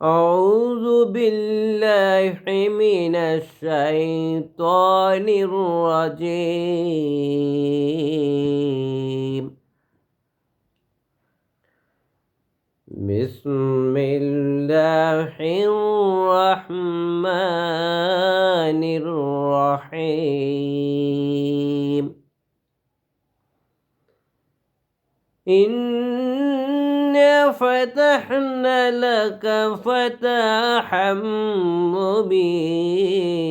أعوذ بالله من الشيطان الرجيم. بسم الله الرحمن الرحيم. إنا فتحنا لك فتحا مبينا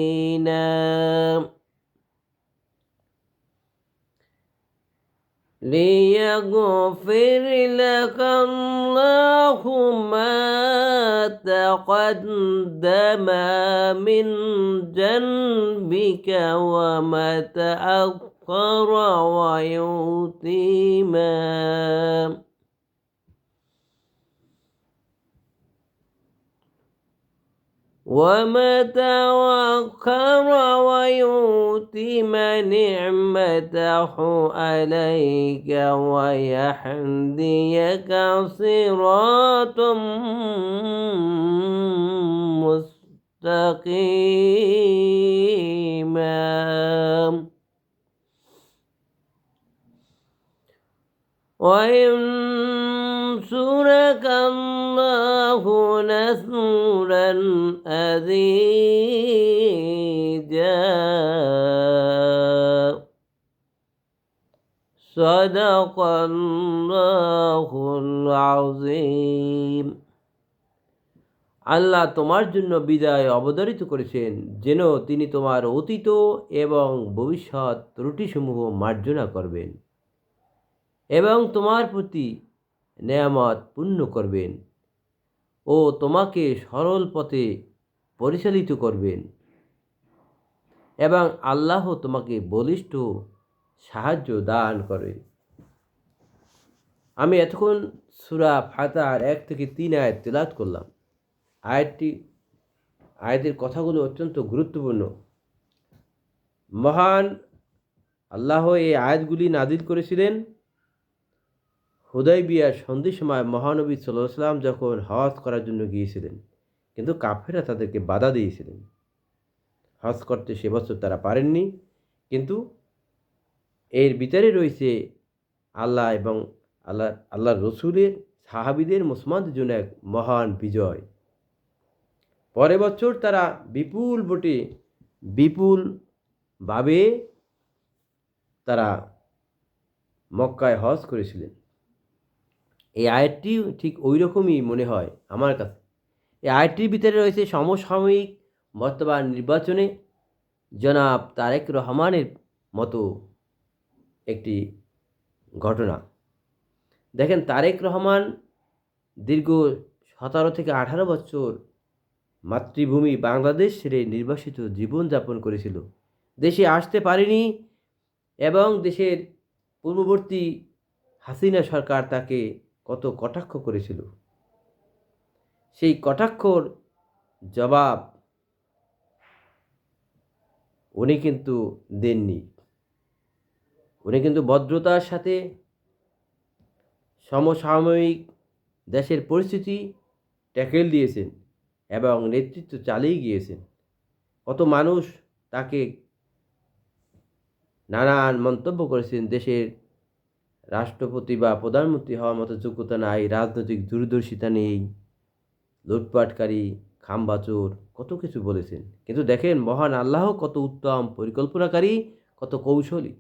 ليغفر لك الله ما تقدم من ذنبك وما تأخر ويتم نعمته عليك ويهديك صراطا مستقيما وينصرك الله نصرا عزيزا. صدق الله العظيم. আল্লাহ তোমার জন্য বিদায় অবধারিত করেছেন যেন তিনি তোমার অতীত এবং ভবিষ্যৎ ত্রুটিসমূহ মার্জনা করবেন এবং তোমার প্রতি নেয়ামত পূর্ণ করবেন ও তোমাকে সরল পথে পরিচালিত করবেন এবং আল্লাহ তোমাকে বলিষ্ঠ সাহায্য দান করেন। আমি এতক্ষণ সূরা ফাতিহার 1 থেকে 3 আয়াত তেলাওয়াত করলাম। আয়াতের কথাগুলো অত্যন্ত গুরুত্বপূর্ণ। মহান আল্লাহ এই আয়াতগুলি নাজিল করেছিলেন হুদায়বিয়ার সন্ধির সময় মহানবী সাল্লাল্লাহু আলাইহি ওয়াসাল্লাম যখন হজ করার জন্য গিয়েছিলেন, কিন্তু কাফেররা তাদেরকে বাধা দিয়েছিলেন। হজ করতে সে বছর তারা পারেননি, কিন্তু এর ভিতরে রয়েছে আল্লাহ এবং আল্লাহর রসুলের সাহাবীদের মুসলমানদের জন্য এক মহান বিজয়। পরের বছর তারা বিপুলভাবে তারা মক্কায় হজ করেছিলেন। এই আয়াতটি ঠিক ওই রকমই মনে হয় আমার কাছে। এই আয়াতটির ভিতরে রয়েছে সমসাময়িক বর্তমান নির্বাচনে জনাব তারেক রহমানের মতো একটি ঘটনা। দেখেন, তারেক রহমান দীর্ঘ 17 থেকে 18 বছর মাতৃভূমি বাংলাদেশ ছেড়ে নির্বাসিত জীবনযাপন করেছিল। দেশে আসতে পারেনি এবং দেশের পূর্ববর্তী হাসিনা সরকার তাকে কত কটাক্ষ করেছিল। সেই কটাক্ষর জবাব উনি কিন্তু দেননি। উনি কিন্তু ভদ্রতার সাথে সমসাময়িক দেশের পরিস্থিতি ট্যাকেল দিয়েছেন এবং নেতৃত্ব চালিয়ে গিয়েছেন। কত মানুষ তাকে নানান মন্তব্য করেছেন, দেশের রাষ্ট্রপতি বা প্রধানমন্ত্রী হওয়ার মতো যোগ্যতা নাই, রাজনৈতিক দূরদর্শিতা নেই, লুটপাটকারী, খামবাচোর, কত কিছু বলেছেন। কিন্তু দেখেন, মহান আল্লাহ কত উত্তম পরিকল্পনাকারী, কত কৌশলী।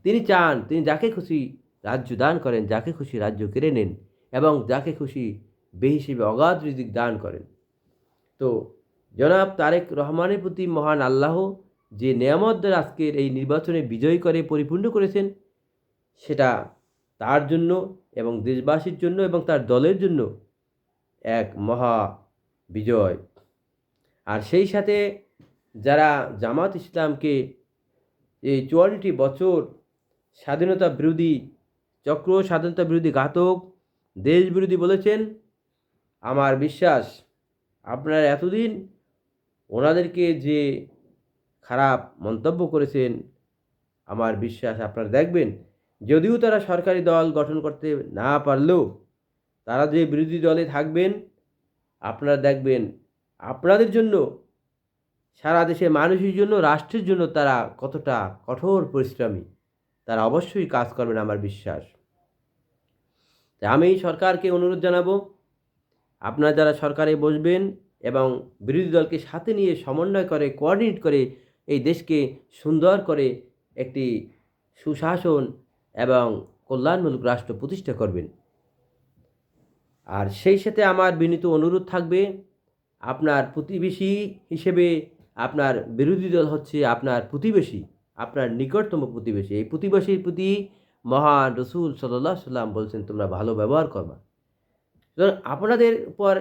তিনি চান, তিনি যাকে খুশি রাজ্য দান করেন, যাকে খুশি রাজ্য কেড়ে নেন এবং যাকে খুশি বেহিসেবে অগাধ রিজিক দান করেন। তো জনাব তারেক রহমানের প্রতি মহান আল্লাহ যে নেয়ামত দ্বারা আজকের এই নির্বাচনে বিজয় করে পরিপূর্ণ করেছেন, সেটা তার জন্য এবং দেশবাসীর জন্য এবং তার দলের জন্য এক মহা বিজয়। আর সেই সাথে যারা জামাত ইসলামকে এই 44 বছর স্বাধীনতা বিরোধী চক্র, স্বাধীনতা বিরোধী ঘাতক, দেশ বিরোধী বলেছেন, আমার বিশ্বাস আপনারা এতদিন ওনাদেরকে যে খারাপ মন্তব্য করেছেন, আমার বিশ্বাস আপনারা দেখবেন, যদিও তারা সরকারি দল গঠন করতে না পারলেও তারা যে বিরোধী দলে থাকবেন আপনারা দেখবেন আপনাদের জন্য, সারা দেশের মানুষের জন্য, রাষ্ট্রের জন্য তারা কতটা কঠোর পরিশ্রমী। তারা অবশ্যই কাজ করবেন আমার বিশ্বাস। তাই আমি সরকারকে অনুরোধ জানাবো, আপনারা যারা সরকারে বসবেন এবং বিরোধী দলকে সাথে নিয়ে সমন্বয় করে, কোঅর্ডিনেট করে এই দেশকে সুন্দর করে একটি সুশাসন এবং কল্যাণমূলক রাষ্ট্র প্রতিষ্ঠা করবেন। আর সেই সাথে আমার বিনীত অনুরোধ থাকবে, আপনার প্রতিবেশী হিসেবে আপনার বিরোধী দল হচ্ছে আপনার প্রতিবেশী, আপনার নিকটতম প্রতিবেশী। এই প্রতিবেশীর প্রতি মহান রসুল সাল্লাল্লাহু আলাইহি সাল্লাম বলছেন, তোমরা ভালো ব্যবহার করবা। সুতরাং আপনাদের উপর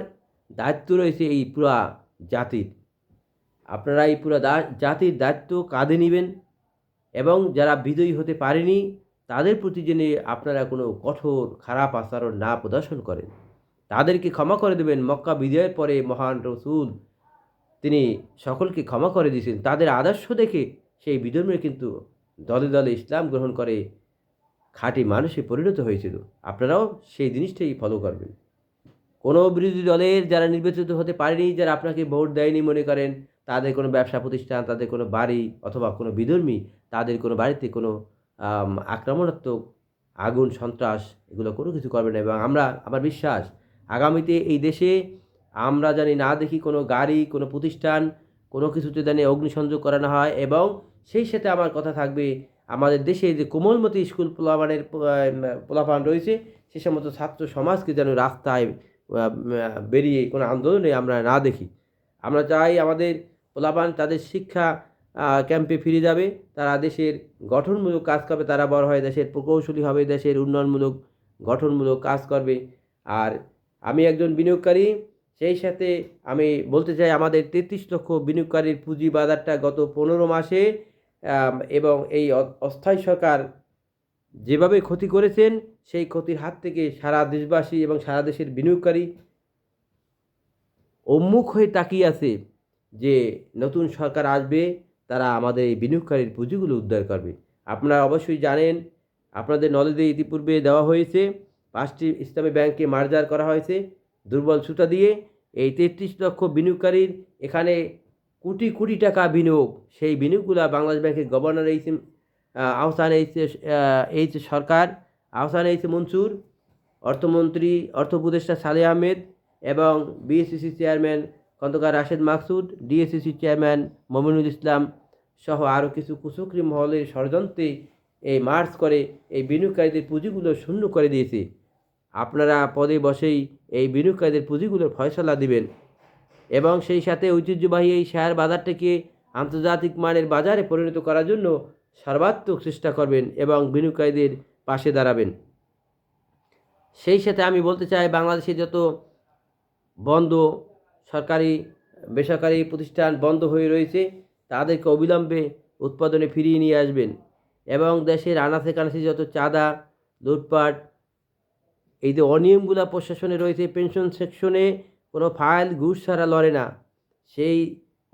দায়িত্ব রয়েছে এই পুরা জাতির। আপনারা এই পুরা জাতির দায়িত্ব কাঁধে নেবেন এবং যারা বিজয়ী হতে পারেনি তাদের প্রতি যেন আপনারা কোনো কঠোর খারাপ আচরণ না প্রদর্শন করেন, তাদেরকে ক্ষমা করে দেবেন। মক্কা বিজয়ের পরে মহান রসুল তিনি সকলকে ক্ষমা করে দিয়েছেন। তাদের আদর্শ দেখে সেই বিধর্মীরা কিন্তু দলে দলে ইসলাম গ্রহণ করে খাঁটি মানুষে পরিণত হয়েছিল। আপনারাও সেই জিনিসটাই ফলো করবেন। কোনো বিরোধী দলের যারা নির্বাচিত হতে পারেনি, যারা আপনাকে ভোট দেয়নি মনে করেন, তাদের কোনো ব্যবসা প্রতিষ্ঠান, তাদের কোনো বাড়ি অথবা কোনো বিধর্মী, তাদের কোনো বাড়িতে কোনো আক্রমণাত্মক আগুন সন্ত্রাস এগুলো কোনো কিছু করবে না। এবং আমার বিশ্বাস আগামীতে এই দেশে আমরা জানি না দেখি কোনো গাড়ি, কোনো প্রতিষ্ঠান, কোনো কিছুতে জানি অগ্নিসংযোগ করানো হয়। এবং সেই সাথে আমার কথা থাকবে, আমাদের দেশে যে কোমলমতি স্কুল পোলাপান রয়েছে, সে সমস্ত ছাত্র সমাজকে যেন রাস্তায় বেরিয়ে কোনো আন্দোলনে আমরা না দেখি। আমরা চাই আমাদের পোলাপান তাদের শিক্ষা ক্যাম্পে ফিরে যাবে, তারা দেশের গঠনমূলক কাজ করবে, তারা বড় হয় দেশের প্রকৌশলী হবে, দেশের উন্নয়নমূলক গঠনমূলক কাজ করবে। আর আমি একজন বিনিয়োগকারী, সেই সাথে আমি বলতে চাই আমাদের 33 লক্ষ বিনিয়োগকারীর পুঁজি বাজারটা গত 15 মাসে এবং এই অস্থায়ী সরকার যেভাবে ক্ষতি করেছেন, সেই ক্ষতির হাত থেকে সারা দেশবাসী এবং সারা দেশের বিনিয়োগকারী উন্মুখ হয়ে তাকিয়ে আছে যে নতুন সরকার আসবে, তারা আমাদের এই বিনিয়োগকারীর পুঁজিগুলো উদ্ধার করবে। আপনারা অবশ্যই জানেন, আপনাদের নলেজে ইতিপূর্বে দেওয়া হয়েছে, 5টি ইসলামী ব্যাংকে মার্জার করা হয়েছে দুর্বল সুতা দিয়ে। এই 33 লক্ষ বিনিয়োগকারীর এখানে কোটি কোটি টাকা বিনিয়োগ, সেই বিনিয়োগগুলো বাংলাদেশ ব্যাংকের গভর্নর আহসান সরকার, আহসান মনসুর, অর্থমন্ত্রী অর্থ উপদেষ্টা সালেহ আহমেদ এবং BSCC chairman Khandakar Rashed Maksud, DSCC chairman Mominul Islam সহ আরও কিছু কুচক্রী মহলের ষড়যন্ত্রে এই মার্চ করে এই বিনিয়োগকারীদের পুঁজিগুলো শূন্য করে দিয়েছে। আপনারা পদে বসেই এই বিনিয়োগকারীদের পুঁজিগুলোর ফয়সলা দিবেন এবং সেই সাথে ঐতিহ্যবাহী এই শেয়ার বাজারটাকে আন্তর্জাতিক মানের বাজারে পরিণত করার জন্য সর্বাত্মক চেষ্টা করবেন এবং বিনিয়োগকারীদের পাশে দাঁড়াবেন। সেই সাথে আমি বলতে চাই, বাংলাদেশে যত বন্ধ সরকারি বেসরকারি প্রতিষ্ঠান বন্ধ হয়ে রয়েছে, তাদেরকে অবিলম্বে উৎপাদনে ফিরিয়ে নিয়ে আসবেন এবং দেশের আনাচে কানাচে যত চাঁদা, লুটপাট, এই যে অনিয়মগুলো প্রশাসনে রয়েছে, পেনশন সেকশনে কোনো ফাইল ঘুষ ছাড়া লড়ে না, সেই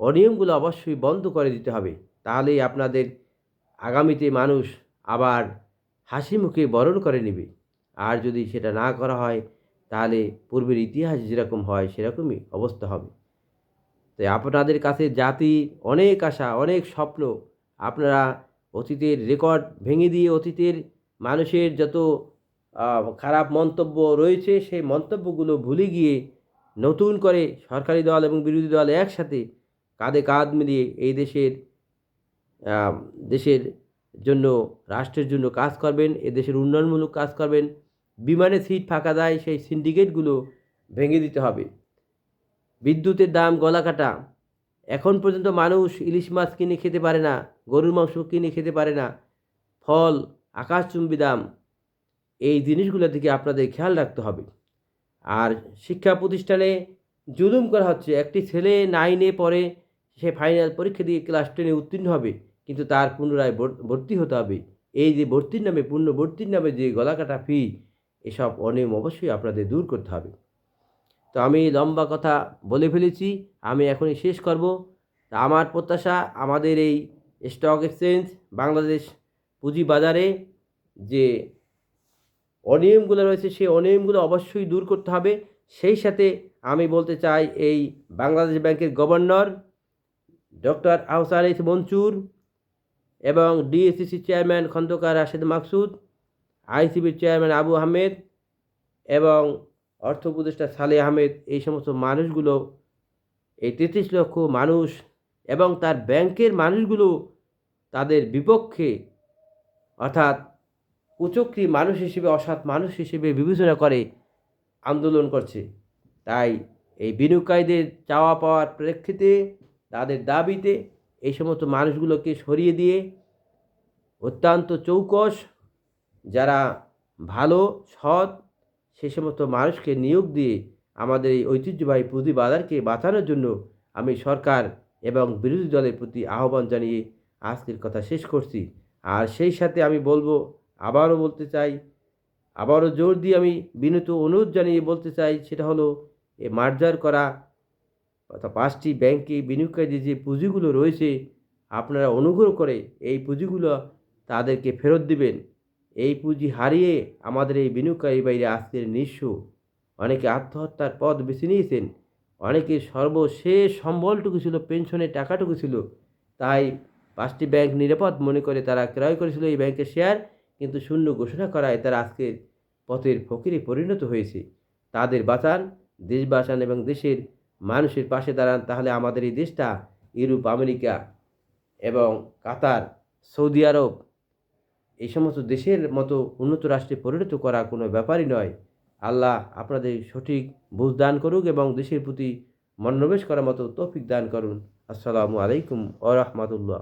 অনিয়মগুলো অবশ্যই বন্ধ করে দিতে হবে। তাহলেই আপনাদের আগামীতে মানুষ আবার হাসি মুখে বরণ করে নেবে। আর যদি সেটা না করা হয়, তাহলে পূর্বের ইতিহাস যেরকম হয় সেরকমই অবস্থা হবে। তাই আপনাদের কাছে জাতির অনেক আশা, অনেক স্বপ্ন। আপনারা অতীতের রেকর্ড ভেঙে দিয়ে অতীতের মানুষের যত খারাপ মন্তব্য রয়েছে, সেই মন্তব্যগুলো ভুলে গিয়ে নতুন করে সরকারি দল এবং বিরোধী দল একসাথে কাঁধে কাঁধ মিলিয়ে এই দেশের জন্য, রাষ্ট্রের জন্য কাজ করবেন, এ দেশের উন্নয়নমূলক কাজ করবেন। বিমানে সিট ফাঁকা যায়, সেই সিন্ডিকেটগুলো ভেঙে দিতে হবে। বিদ্যুতের দাম গলা কাটা, এখন পর্যন্ত মানুষ ইলিশ মাছ কিনে খেতে পারে না, গরুর মাংস কিনে খেতে পারে না, ফল আকাশচুম্বী দাম। এই জিনিসগুলো থেকে আপনাদের খেয়াল রাখতে হবে। আর শিক্ষা প্রতিষ্ঠানে জুলুম করা হচ্ছে। একটি ছেলে 9-এ পড়ে, সে ফাইনাল পরীক্ষা দিয়ে ক্লাস 10-এ উত্তীর্ণ হবে, কিন্তু তার পুনরায় ভর্তি হতে হবে। এই যে ভর্তির নামে, পূর্ণ ভর্তির নামে যে গলাকাটা ফি, এসব অনিয়ম অবশ্যই আপনাদের দূর করতে হবে। তো আমি লম্বা কথা বলে ফেলেছি, আমি এখনই শেষ করব। আমার প্রত্যাশা, আমাদের এই স্টক এক্সচেঞ্জ বাংলাদেশ পুঁজি বাজারে যে অনিয়মগুলো রয়েছে, সেই অনিয়মগুলো অবশ্যই দূর করতে হবে। সেই সাথে আমি বলতে চাই এই বাংলাদেশ ব্যাংকের গভর্নর ডক্টর আহসান মনসুর এবং ডিএসসিসি চেয়ারম্যান খন্দকার রাশেদ মাকসুদ, আইসিবির চেয়ারম্যান আবু আহমেদ এবং অর্থ উপদেষ্টা সালেহ আহমেদ, এই সমস্ত মানুষগুলো, এই ৩৩ লক্ষ মানুষ এবং তার ব্যাংকের মানুষগুলো তাদের বিপক্ষে, অর্থাৎ কুচক্রী মানুষ হিসেবে, অসৎ মানুষ হিসেবে বিবেচনা করে আন্দোলন করছে। তাই এই বিনিয়োগকারীদের চাওয়া পাওয়ার প্রেক্ষিতে, তাদের দাবিতে এই সমস্ত মানুষগুলোকে সরিয়ে দিয়ে অত্যন্ত চৌকস, যারা ভালো সৎ, সে সমস্ত মানুষকে নিয়োগ দিয়ে আমাদের এই ঐতিহ্যবাহী পুঁজিবাজারকে বাঁচানোর জন্য আমি সরকার এবং বিরোধী দলের প্রতি আহ্বান জানিয়ে আজকের কথা শেষ করছি। আর সেই সাথে আমি বলবো, আবারও বলতে চাই, আবারও জোর দিয়ে আমি বিনীত অনুরোধ জানিয়ে বলতে চাই, সেটা হলো এই মার্জার করা অর্থাৎ 5টি ব্যাংকে বিনিয়োগকারীদের যে পুঁজিগুলো রয়েছে, আপনারা অনুগ্রহ করে এই পুঁজিগুলো তাদেরকে ফেরত দিবেন। এই পুঁজি হারিয়ে আমাদের এই বিনিয়োগকারী বাইরে আজকের নিঃস্ব, অনেকে আত্মহত্যার পথ বেছে নিয়েছেন, অনেকে সর্বশেষ সম্বলটুকু ছিল, পেনশনের টাকাটুকু ছিল, তাই 5টি ব্যাংক নিরাপদ মনে করে তারা ক্রয় করেছিল এই ব্যাংকের শেয়ার, কিন্তু শূন্য ঘোষণা করায় তারা আজকের পথের ফকিরে পরিণত হয়েছে। তাদের বাঁচান, দেশ বাঁচান এবং দেশের মানুষের পাশে দাঁড়ান, তাহলে আমাদের এই দেশটা ইউরোপ, আমেরিকা এবং কাতার, সৌদি আরব এই সমস্ত দেশের মতো উন্নত রাষ্ট্রে পরিণত করা কোনো ব্যাপারই নয়। আল্লাহ আপনাদের সঠিক বুঝ দান করুক এবং দেশের প্রতি মনোনিবেশ করার মতো তৌফিক দান করুন। আসসালামু আলাইকুম ওয়া রাহমাতুল্লাহ।